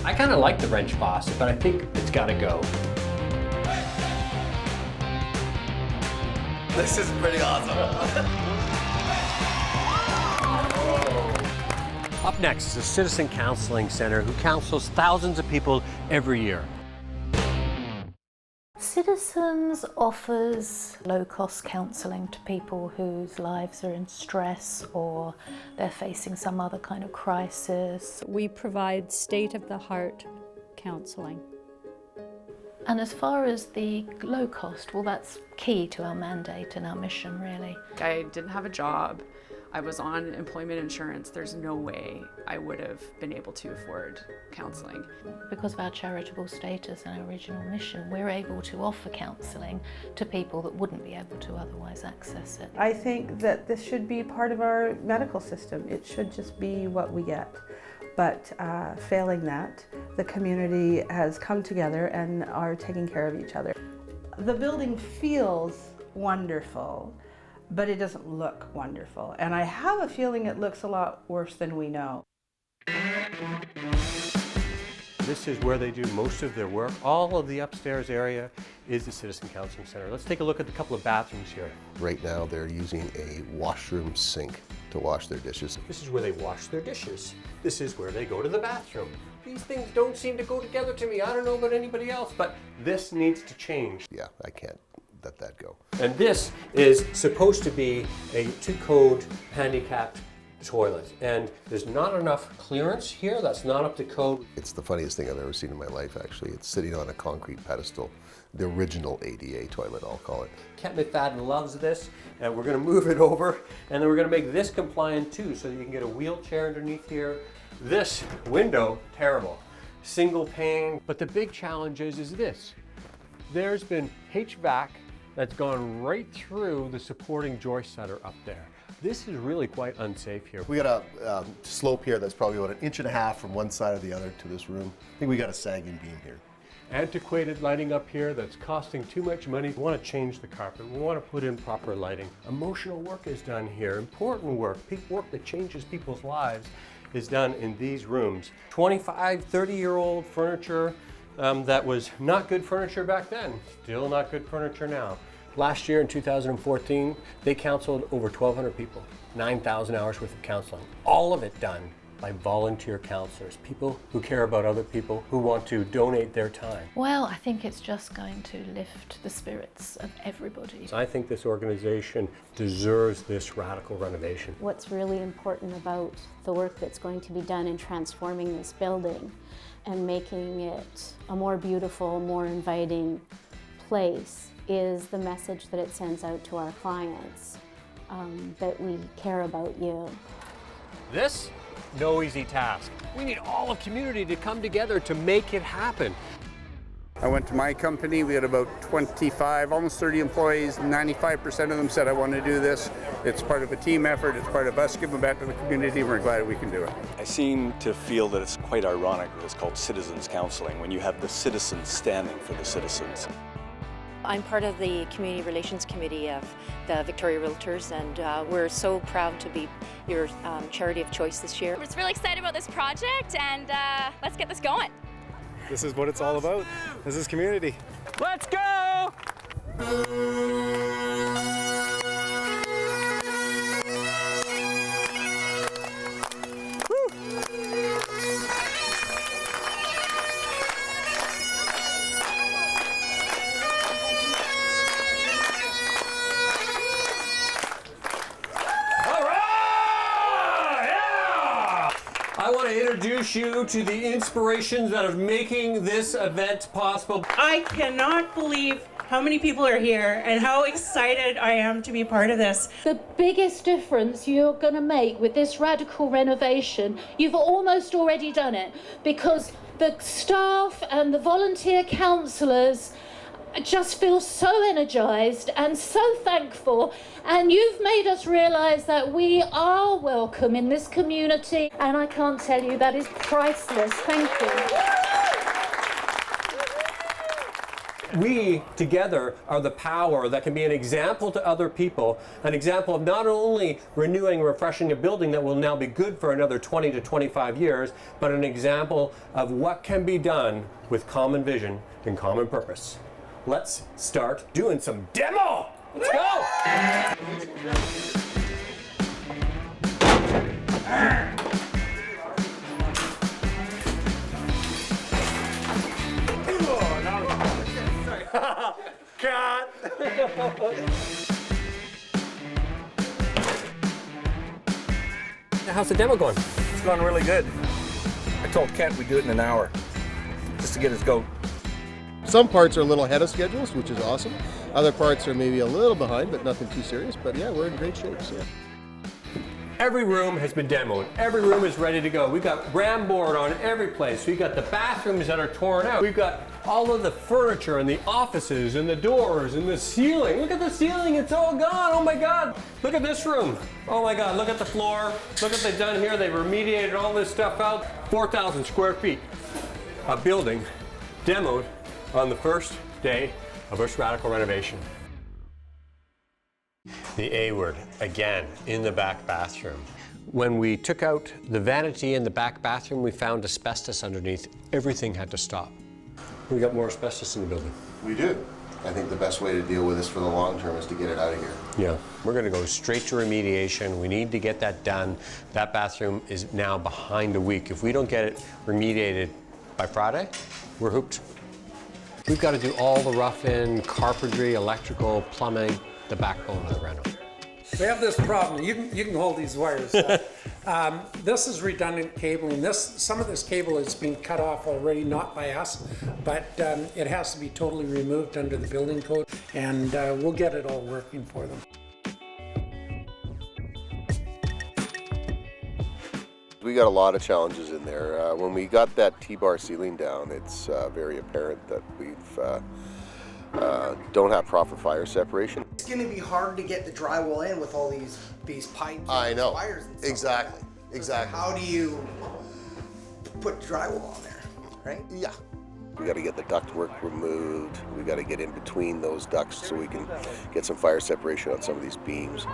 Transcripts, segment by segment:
I kind of like the wrench faucet, but I think it's got to go. This is pretty awesome. Up next is the Citizen Counselling Centre, who counsels thousands of people every year. Citizens offers low-cost counselling to people whose lives are in stress or they're facing some other kind of crisis. We provide state-of-the-heart counselling. And as far as the low cost, well, that's key to our mandate and our mission, really. I didn't have a job. I was on employment insurance. There's no way I would have been able to afford counselling. Because of our charitable status and our original mission, we're able to offer counselling to people that wouldn't be able to otherwise access it. I think that this should be part of our medical system. It should just be what we get. But failing that, the community has come together and are taking care of each other. The building feels wonderful, but it doesn't look wonderful. And I have a feeling it looks a lot worse than we know. This is where they do most of their work. All of the upstairs area is the Citizen Counselling Centre. Let's take a look at a couple of bathrooms here. Right now they're using a washroom sink to wash their dishes. This is where they wash their dishes. This is where they go to the bathroom. These things don't seem to go together to me. I don't know about anybody else, but this needs to change. Yeah, I can't let that go. And this is supposed to be a two-code handicapped toilet. And there's not enough clearance here. That's not up to code. It's the funniest thing I've ever seen in my life, actually. It's sitting on a concrete pedestal. The original ADA toilet, I'll call it. Kent McFadden loves this, and we're gonna move it over, and then we're gonna make this compliant too, so that you can get a wheelchair underneath here. This window, terrible. Single pane. But the big challenge is this. There's been HVAC that's gone right through the supporting joist setter up there. This is really quite unsafe here. We got a slope here that's probably about 1.5 inches from one side or the other to this room. I think we got a sagging beam here. Antiquated lighting up here that's costing too much money. We want to change the carpet. We want to put in proper lighting. Emotional work is done here. Important work, work that changes people's lives is done in these rooms. 25, 30-year-old furniture that was not good furniture back then. Still not good furniture now. Last year in 2014, they counseled over 1,200 people, 9,000 hours worth of counseling. All of it done by volunteer counselors, people who care about other people, who want to donate their time. Well, I think it's just going to lift the spirits of everybody. I think this organization deserves this radical renovation. What's really important about the work that's going to be done in transforming this building and making it a more beautiful, more inviting place is the message that it sends out to our clients, that we care about you. This, no easy task. We need all of community to come together to make it happen. I went to my company, we had about 25, almost 30 employees, 95% of them said I want to do this. It's part of a team effort, it's part of us giving back to the community, and we're glad we can do it. I seem to feel that it's quite ironic that it's called Citizens Counselling when you have the citizens standing for the citizens. I'm part of the Community Relations Committee of the Victoria Realtors, and we're so proud to be your charity of choice this year. We're just really excited about this project, and let's get this going. This is what it's all about. This is community. Let's go! I want to introduce you to the inspirations that are making this event possible. I cannot believe how many people are here and how excited I am to be part of this. The biggest difference you're going to make with this radical renovation, you've almost already done it, because the staff and the volunteer counsellors just feel so energized and so thankful, and you've made us realize that we are welcome in this community, and I can't tell you, that is priceless. Thank you. We together are the power that can be an example to other people, an example of not only renewing and refreshing a building that will now be good for another 20 to 25 years, but an example of what can be done with common vision and common purpose. Let's start doing some demo! Let's go! God! How's the demo going? It's going really good. I told Kent we'd do it in an hour, just to get his goat. Some parts are a little ahead of schedules, which is awesome. Other parts are maybe a little behind, but nothing too serious. But yeah, we're in great shape. So. Every room has been demoed. Every room is ready to go. We've got ram board on every place. We've got the bathrooms that are torn out. We've got all of the furniture and the offices and the doors and the ceiling. Look at the ceiling, it's all gone. Oh my God. Look at this room. Oh my God, look at the floor. Look what they've done here. They've remediated all this stuff out. 4,000 square feet of building demoed on the first day of this radical renovation. The A word, again, in the back bathroom. When we took out the vanity in the back bathroom, we found asbestos underneath. Everything had to stop. We got more asbestos in the building. We do. I think the best way to deal with this for the long term is to get it out of here. Yeah, we're gonna go straight to remediation. We need to get that done. That bathroom is now behind a week. If we don't get it remediated by Friday, we're hooped. We've got to do all the rough-in, carpentry, electrical, plumbing, the backbone of the reno. We have this problem. You can hold these wires. This is redundant cabling. Some of this cable has been cut off already, not by us, but it has to be totally removed under the building code, and we'll get it all working for them. We got a lot of challenges in there. When we got that T-bar ceiling down, it's very apparent that we've don't have proper fire separation. It's going to be hard to get the drywall in with all these pipes and wires and stuff. Exactly. So exactly. How do you put drywall on there, right? Yeah. We got to get the ductwork removed. We got to get in between those ducts so we can get some fire separation on some of these beams.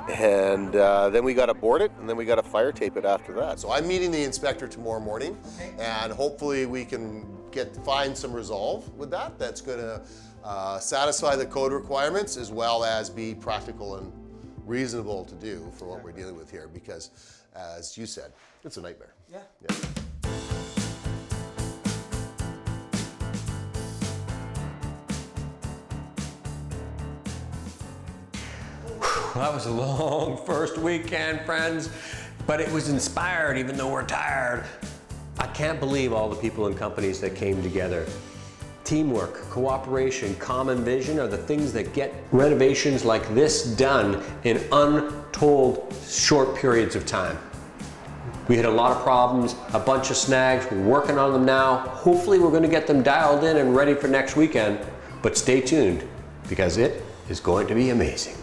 And then we got to board it, and then we got to fire tape it after that. So I'm meeting the inspector tomorrow morning, and hopefully we can find some resolve with that. That's going to satisfy the code requirements as well as be practical and reasonable to do for what we're dealing with here. Because, as you said, it's a nightmare. Yeah. That was a long first weekend, friends, but it was inspired even though we're tired. I can't believe all the people and companies that came together. Teamwork, cooperation, common vision are the things that get renovations like this done in untold short periods of time. We had a lot of problems, a bunch of snags, we're working on them now. Hopefully we're gonna get them dialed in and ready for next weekend, but stay tuned because it is going to be amazing.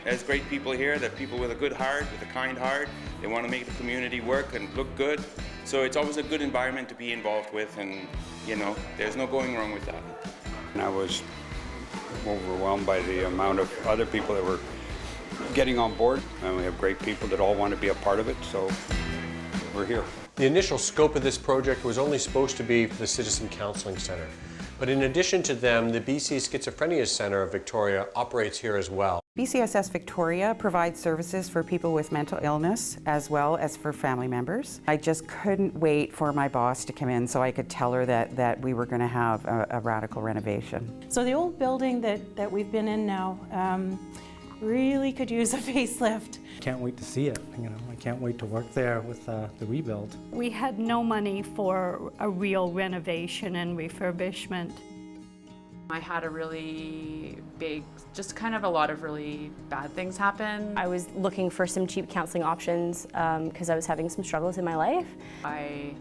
There's great people here. They're people with a good heart, with a kind heart. They want to make the community work and look good. So it's always a good environment to be involved with, and you know, there's no going wrong with that. And I was overwhelmed by the amount of other people that were getting on board, and we have great people that all want to be a part of it, so we're here. The initial scope of this project was only supposed to be the Citizens Counselling Centre. But in addition to them, the BC Schizophrenia Centre of Victoria operates here as well. BCSS Victoria provides services for people with mental illness as well as for family members. I just couldn't wait for my boss to come in so I could tell her that we were going to have a radical renovation. So the old building that we've been in now really could use a facelift. Can't wait to see it. I can't wait to work there with the rebuild. We had no money for a real renovation and refurbishment. I had a really big, just kind of a lot of really bad things happen. I was looking for some cheap counseling options because I was having some struggles in my life. I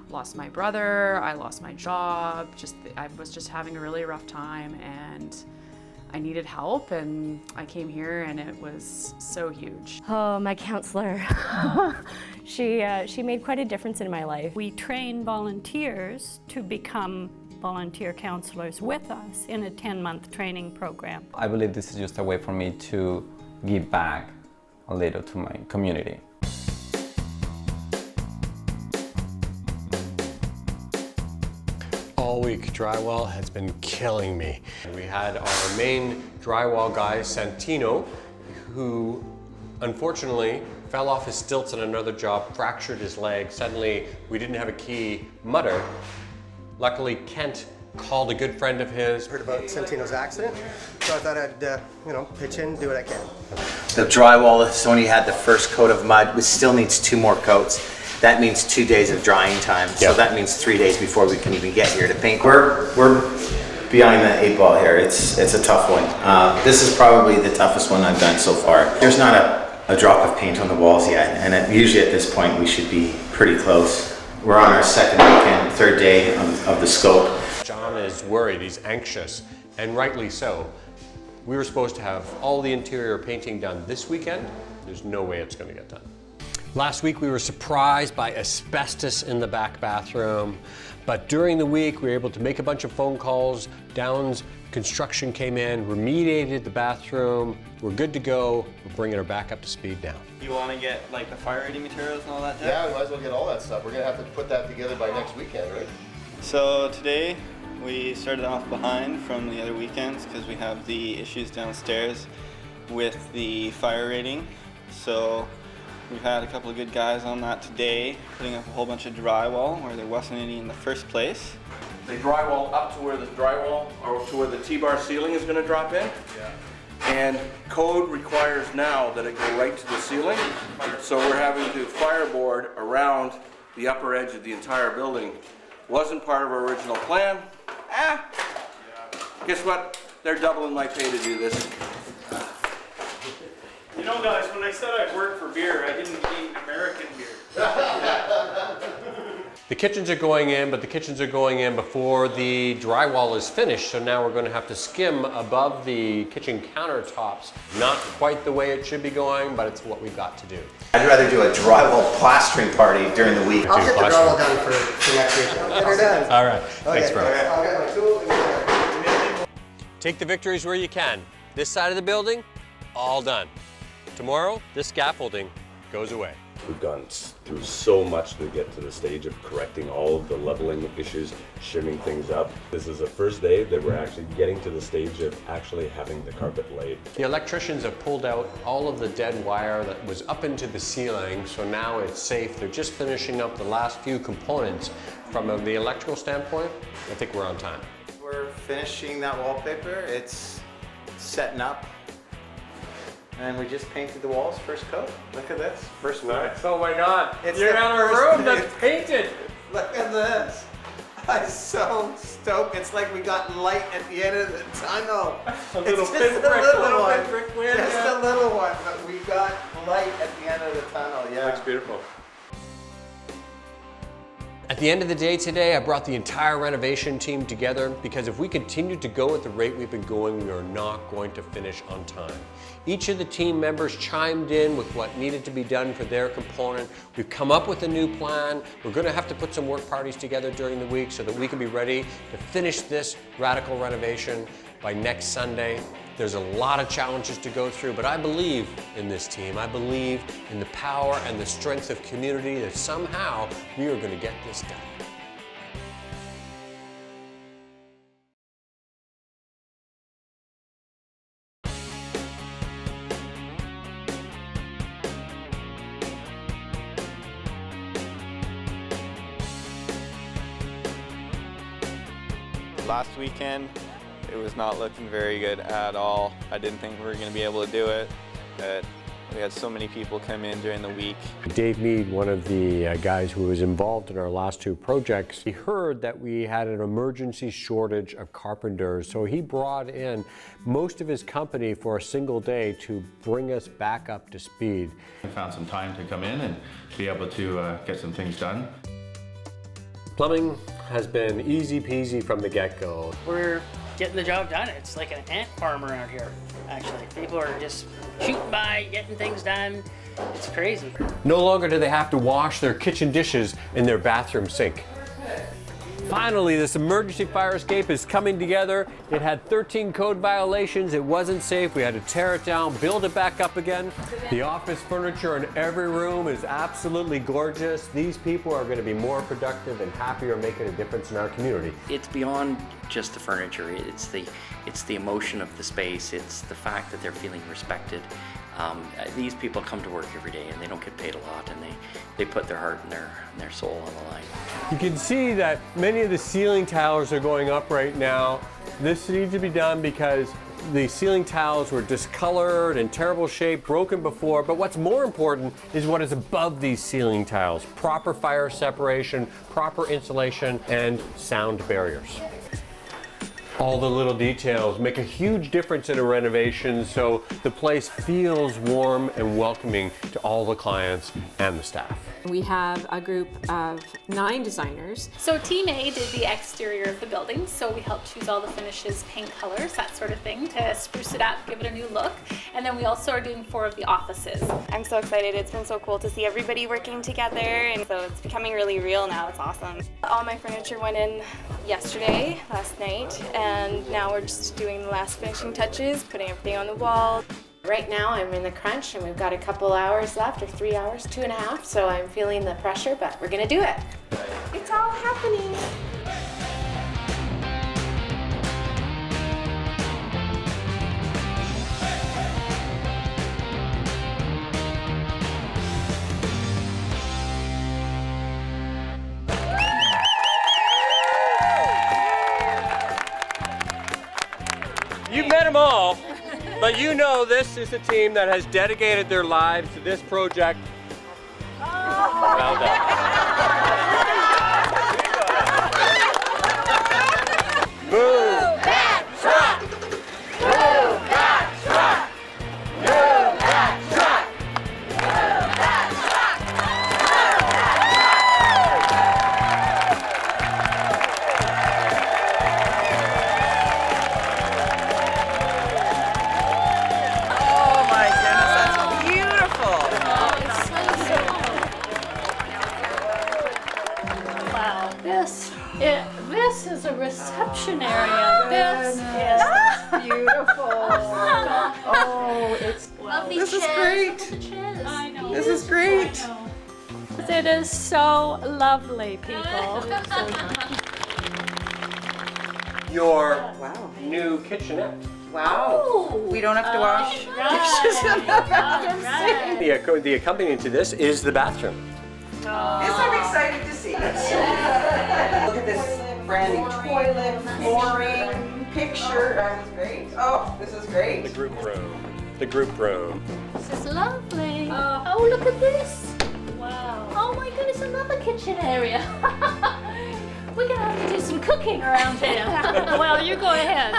lost my brother, I lost my job, I was just having a really rough time, and I needed help, and I came here, and it was so huge. Oh, my counselor. She made quite a difference in my life. We train volunteers to become volunteer counselors with us in a 10-month training program. I believe this is just a way for me to give back a little to my community. All week, drywall has been killing me. We had our main drywall guy, Santino, who unfortunately fell off his stilts on another job, fractured his leg. Suddenly, we didn't have a key mutter. Luckily, Kent called a good friend of his. Heard about Santino's accident, so I thought I'd, pitch in, do what I can. The drywall has only had the first coat of mud. It still needs 2 more coats. That means 2 days of drying time. So that means 3 days before we can even get here to paint. We're behind the 8 ball here. It's a tough one. This is probably the toughest one I've done so far. There's not a drop of paint on the walls yet, and usually at this point we should be pretty close. We're on our 2nd weekend, 3rd day of the scope. John is worried, he's anxious, and rightly so. We were supposed to have all the interior painting done this weekend. There's no way it's going to get done. Last week we were surprised by asbestos in the back bathroom, but during the week we were able to make a bunch of phone calls. Downs Construction came in, remediated the bathroom. We're good to go. We're bringing her back up to speed now. You want to get like the fire rating materials and all that? Yeah, we might as well get all that stuff. We're gonna have to put that together by next weekend, right? So today we started off behind from the other weekends because we have the issues downstairs with the fire rating. So we've had a couple of good guys on that today, putting up a whole bunch of drywall where there wasn't any in the first place. They drywall up to where the drywall, or to where the T-bar ceiling is going to drop in. Yeah. And code requires now that it go right to the ceiling. So we're having to fireboard around the upper edge of the entire building. Wasn't part of our original plan. Guess what? They're doubling my pay to do this. You know, guys, when I said I'd work for beer, I didn't mean American beer. The kitchens are going in, but the kitchens are going in before the drywall is finished, so now we're going to have to skim above the kitchen countertops. Not quite the way it should be going, but it's what we've got to do. I'd rather do a drywall plastering party during the week. I'll get the drywall done for next week. Get her done. All right, Okay. thanks, bro. I'll get my tool and Take the victories where you can. This side of the building, all done. Tomorrow, this scaffolding goes away. We've gone through so much to get to the stage of correcting all of the leveling issues, shimming things up. This is the first day that we're actually getting to the stage of actually having the carpet laid. The electricians have pulled out all of the dead wire that was up into the ceiling, so now it's safe. They're just finishing up the last few components. From the electrical standpoint, I think we're on time. We're finishing that wallpaper. It's setting up. And we just painted the walls, first coat. Look at this, first coat. Oh my God, It's you're in the our first room day. that's painted. Look at this. I'm so stoked. It's like we got light at the end of the tunnel. A little It's just pinprick, a little little one. pinprick win, Just yeah. a little one, but we got light at the end of the tunnel, yeah. Looks beautiful. At the end of the day today, I brought the entire renovation team together because if we continue to go at the rate we've been going, we are not going to finish on time. Each of the team members chimed in with what needed to be done for their component. We've come up with a new plan. We're going to have to put some work parties together during the week so that we can be ready to finish this radical renovation by next Sunday. There's a lot of challenges to go through, but I believe in this team. I believe in the power and the strength of community that somehow we are going to get this done. Last weekend, it was not looking very good at all. I didn't think we were going to be able to do it, but we had so many people come in during the week. Dave Mead, one of the guys who was involved in our last two projects, he heard that we had an emergency shortage of carpenters, so he brought in most of his company for a single day to bring us back up to speed. I found some time to come in and be able to get some things done. Plumbing has been easy peasy from the get-go. We're getting the job done. It's like an ant farm around here, actually. People are just shooting by, getting things done. It's crazy. No longer do they have to wash their kitchen dishes in their bathroom sink. Finally, this emergency fire escape is coming together. It had 13 code violations. It wasn't safe. We had to tear it down, build it back up again. The office furniture in every room is absolutely gorgeous. These people are going to be more productive and happier, making a difference in our community. It's beyond just the furniture. It's the emotion of the space. It's the fact that they're feeling respected. These people come to work every day and they don't get paid a lot, and they put their heart and their soul on the line. You can see that many of the ceiling tiles are going up right now. This needs to be done because the ceiling tiles were discolored, in terrible shape, broken before, but what's more important is what is above these ceiling tiles. Proper fire separation, proper insulation, and sound barriers. All the little details make a huge difference in a renovation, so the place feels warm and welcoming to all the clients and the staff. We have a group of 9 designers. So Team A did the exterior of the building, so we helped choose all the finishes, paint colors, that sort of thing, to spruce it up, give it a new look. And then we also are doing 4 of the offices. I'm so excited. It's been so cool to see everybody working together, and so it's becoming really real now. It's awesome. All my furniture went in yesterday, last night, and now we're just doing the last finishing touches, putting everything on the wall. Right now I'm in the crunch and we've got a couple hours left, or 3 hours, 2.5, so I'm feeling the pressure, but we're gonna do it. It's all happening. You've met them all, but you know this is a team that has dedicated their lives to this project. Well done. Move that truck! Move that truck! Move that truck! Move that Oh my goodness, that's beautiful. Wow, this is a reception area. This is beautiful. Oh, it's lovely. This is great. I know. This is great. It is so lovely, people. Your new kitchenette. Wow. We don't have to wash dishes in the bathroom sink. The accompaniment to this is the bathroom. Yes, I'm excited to see this. Look at this brand new toilet, flooring, picture. That was great. Oh, this is great. The group room. The group room. This is lovely. Oh, look at this. Wow. Oh my goodness, another kitchen area. We're gonna have to do some cooking around here. Well, you go ahead.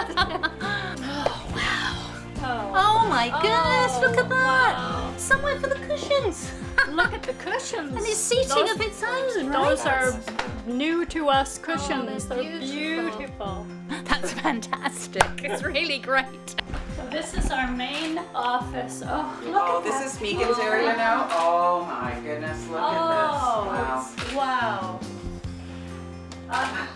Oh my goodness, look at that! Wow. Somewhere for the cushions. Look at the cushions. And it's seating of its own, right? Those are new to us cushions. They're beautiful. That's fantastic. It's really great. So this is our main office. Oh, look Oh, at this that is Megan's floor. area now? Oh my goodness, look at this. Wow.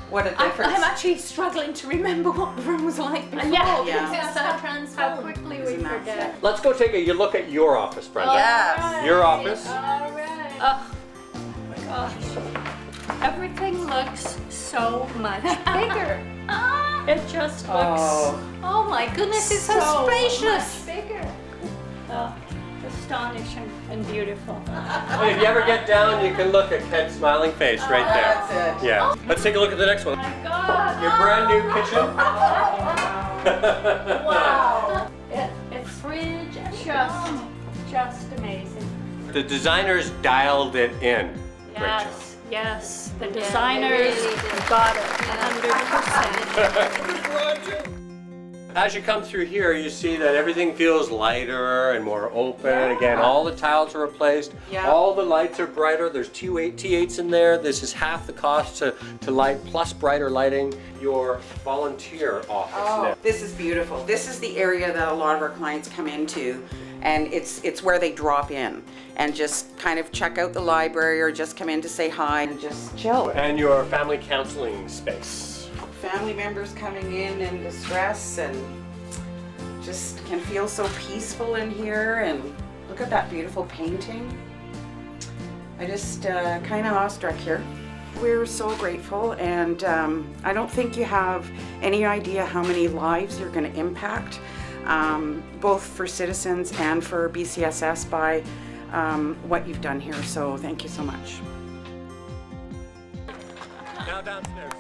What a difference. I'm actually struggling to remember what the room was like before. Yeah, because it's so how transformed. quickly we forget. Let's go take a look at your office, Brenda. Yes. Your office. All right. Oh my gosh. Everything looks so much bigger. It just looks Oh my goodness, it's so spacious. much bigger. Oh, astonishing and beautiful. And if you ever get down, you can look at Ken's smiling face right there. That's it. Yeah. Let's take a look at the next one. Oh my God. Your brand new kitchen. Wow. It's just amazing. The designers dialed it in. Yes, yes. The designers got it 100%. As you come through here, you see that everything feels lighter and more open. Again, all the tiles are replaced. All the lights are brighter. There's T8s in there. This is half the cost to light, plus brighter lighting. Your volunteer office now. This is beautiful. This is the area that a lot of our clients come into, and it's where they drop in and just kind of check out the library or just come in to say hi and just chill. And your family counseling space. Family members coming in distress and just can feel so peaceful in here, and look at that beautiful painting. I just kind of awestruck here. We're so grateful, and I don't think you have any idea how many lives you're going to impact, both for citizens and for BCSS by what you've done here. So thank you so much. Now downstairs.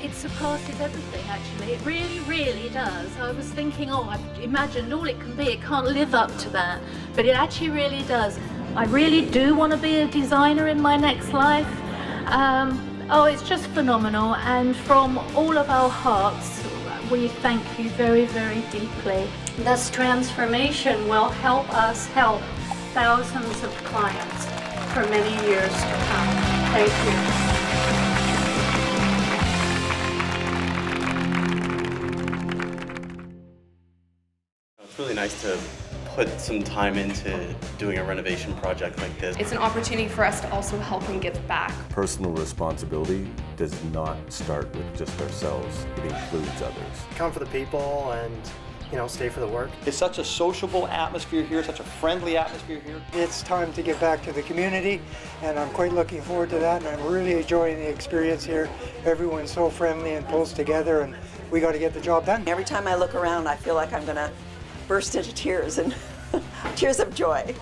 It surpasses everything, actually. It really, really does. I was thinking, oh, I've imagined all it can be. It can't live up to that. But it actually really does. I really do want to be a designer in my next life. Oh, it's just phenomenal. And from all of our hearts, we thank you very, very deeply. This transformation will help us help thousands of clients for many years to come. Thank you. It's really nice to put some time into doing a renovation project like this. It's an opportunity for us to also help and give back. Personal responsibility does not start with just ourselves. It includes others. Come for the people and, stay for the work. It's such a sociable atmosphere here, such a friendly atmosphere here. It's time to give back to the community, and I'm quite looking forward to that, and I'm really enjoying the experience here. Everyone's so friendly and pulls together, and we got to get the job done. Every time I look around, I feel like I'm going to burst into tears and tears of joy.